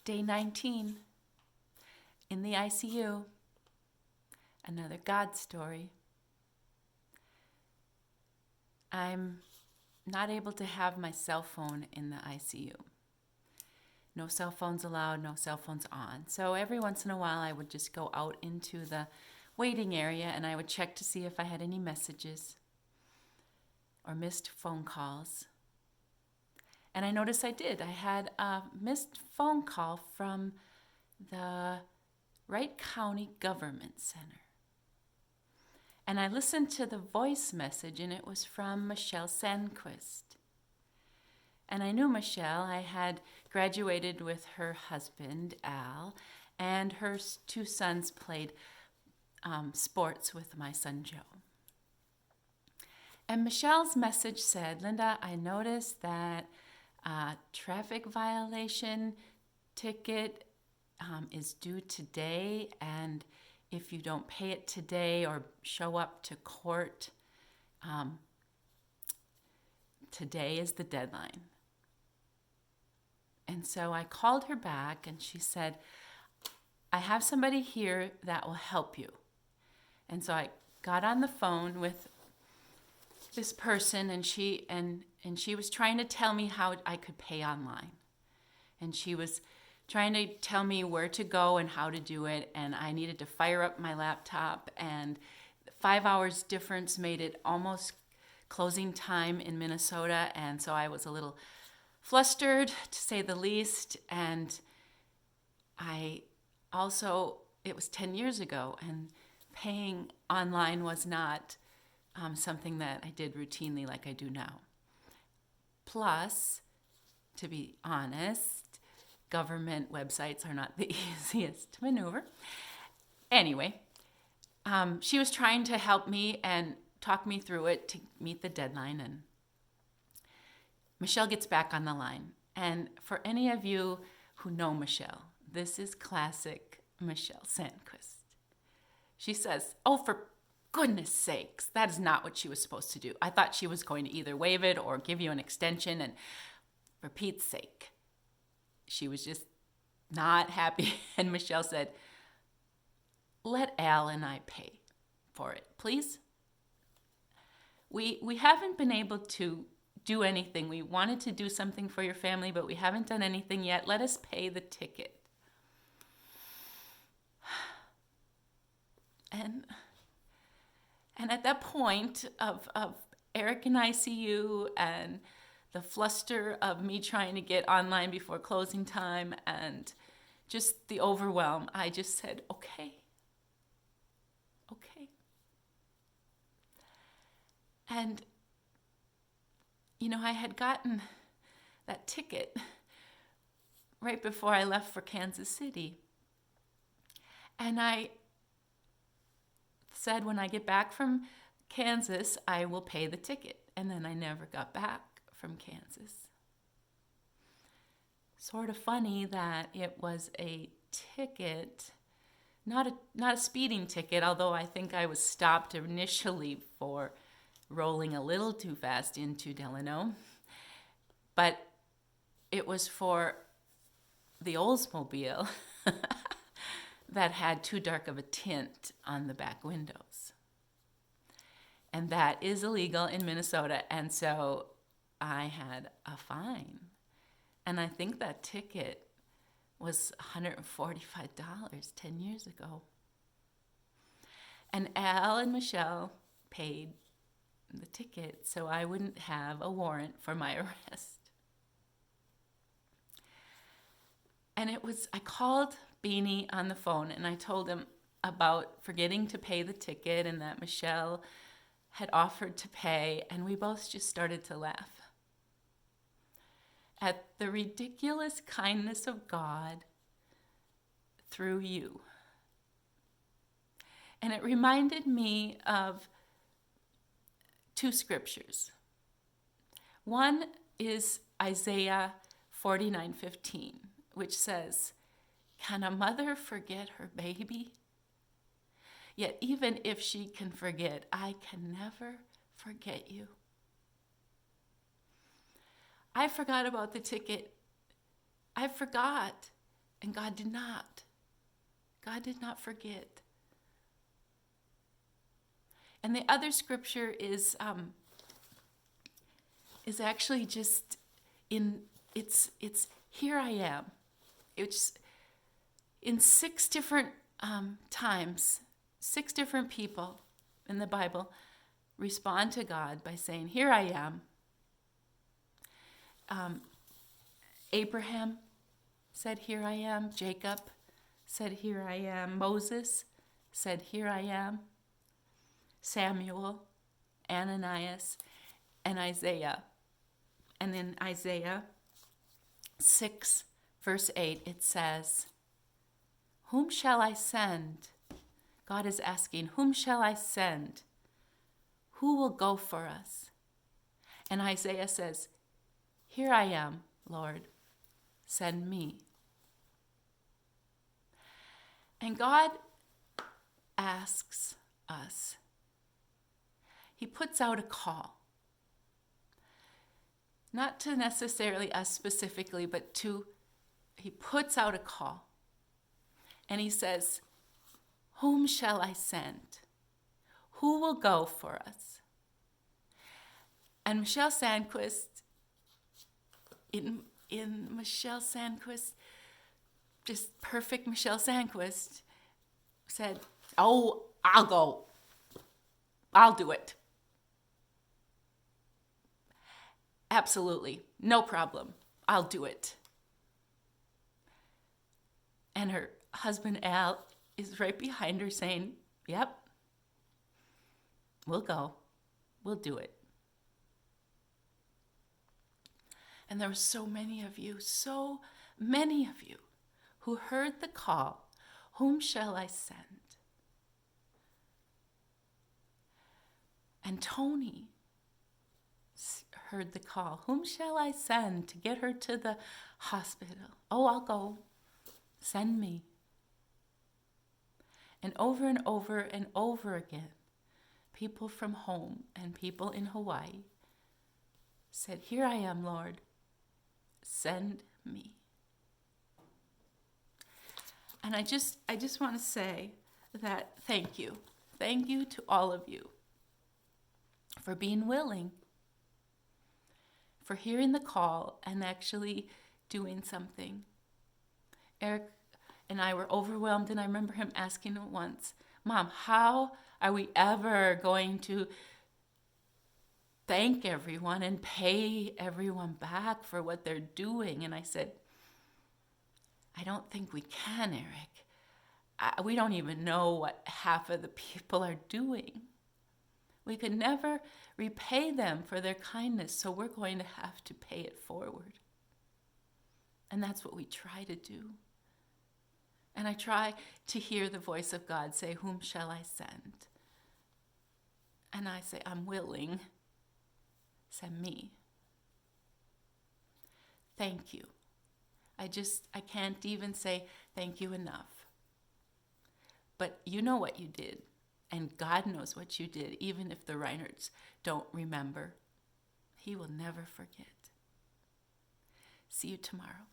Day 19, in the ICU, another God story. I'm not able to have my cell phone in the ICU. No cell phones allowed, no cell phones on. So every once in a while I would just go out into the waiting area and I would check to see if I had any messages or missed phone calls. And I noticed I did. I had a missed phone call from the Wright County Government Center. And I listened to the voice message, and it was from Michelle Sandquist. And I knew Michelle. I had graduated with her husband, Al, and her two sons played sports with my son, Joe. And Michelle's message said, Linda, I noticed that traffic violation ticket is due today, and if you don't pay it today or show up to court, today is the deadline. And so I called her back and she said, I have somebody here that will help you. And so I got on the phone with this person, and she was trying to tell me how I could pay online. And she was trying to tell me where to go and how to do it, and I needed to fire up my laptop, and 5 hours difference made it almost closing time in Minnesota, and so I was a little flustered, to say the least. And I also, it was 10 years ago, and paying online was not something that I did routinely like I do now. Plus, to be honest, government websites are not the easiest to maneuver. Anyway, she was trying to help me and talk me through it to meet the deadline, and Michelle gets back on the line. And for any of you who know Michelle, this is classic Michelle Sandquist. She says, oh, for goodness sakes, that is not what she was supposed to do. I thought she was going to either waive it or give you an extension, and for Pete's sake. She was just not happy. And Michelle said, let Al and I pay for it, please. We haven't been able to do anything. We wanted to do something for your family, but we haven't done anything yet. Let us pay the ticket. And at that point of Eric in ICU and the fluster of me trying to get online before closing time and just the overwhelm, I just said, okay. And, I had gotten that ticket right before I left for Kansas City. And I said, when I get back from Kansas, I will pay the ticket. And then I never got back from Kansas. Sort of funny that it was a ticket, not a speeding ticket, although I think I was stopped initially for rolling a little too fast into Delano. But it was for the Oldsmobile that had too dark of a tint on the back windows. And that is illegal in Minnesota, and so I had a fine. And I think that ticket was $145 10 years ago. And Al and Michelle paid the ticket so I wouldn't have a warrant for my arrest. And I called Beanie on the phone, and I told him about forgetting to pay the ticket and that Michelle had offered to pay, and we both just started to laugh at the ridiculous kindness of God through you. And it reminded me of two scriptures. One is Isaiah 49:15, which says, can a mother forget her baby? Yet even if she can forget, I can never forget you. I forgot about the ticket. I forgot And God did not. God did not forget. And the other scripture is actually just it's here I am. It's in 6 different times, 6 different people in the Bible respond to God by saying, here I am. Abraham said, here I am. Jacob said, here I am. Moses said, here I am. Samuel, Ananias, and Isaiah. And in Isaiah 6, verse 8, it says, whom shall I send? God is asking, whom shall I send? Who will go for us? And Isaiah says, here I am, Lord, send me. And God asks us. He puts out a call. Not to necessarily us specifically, but he puts out a call. And he says, whom shall I send? Who will go for us? And Michelle Sandquist, in Michelle Sandquist, just perfect Michelle Sandquist, said, oh, I'll go. I'll do it. Absolutely. No problem. I'll do it. And her husband, Al, is right behind her saying, yep, we'll go. We'll do it. And there were so many of you who heard the call, whom shall I send? And Tony heard the call, whom shall I send to get her to the hospital? Oh, I'll go. Send me. And over and over again, people from home and people in Hawaii said, here I am, Lord, send me. And I just want to say that thank you. Thank you to all of you for being willing, for hearing the call and actually doing something. Eric and I were overwhelmed, and I remember him asking once, Mom, how are we ever going to thank everyone and pay everyone back for what they're doing? And I said, I don't think we can, Eric. We don't even know what half of the people are doing. We could never repay them for their kindness, so we're going to have to pay it forward. And that's what we try to do. And I try to hear the voice of God say, whom shall I send? And I say, I'm willing. Send me. Thank you. I can't even say thank you enough. But you know what you did. And God knows what you did, even if the Reinerts don't remember. He will never forget. See you tomorrow.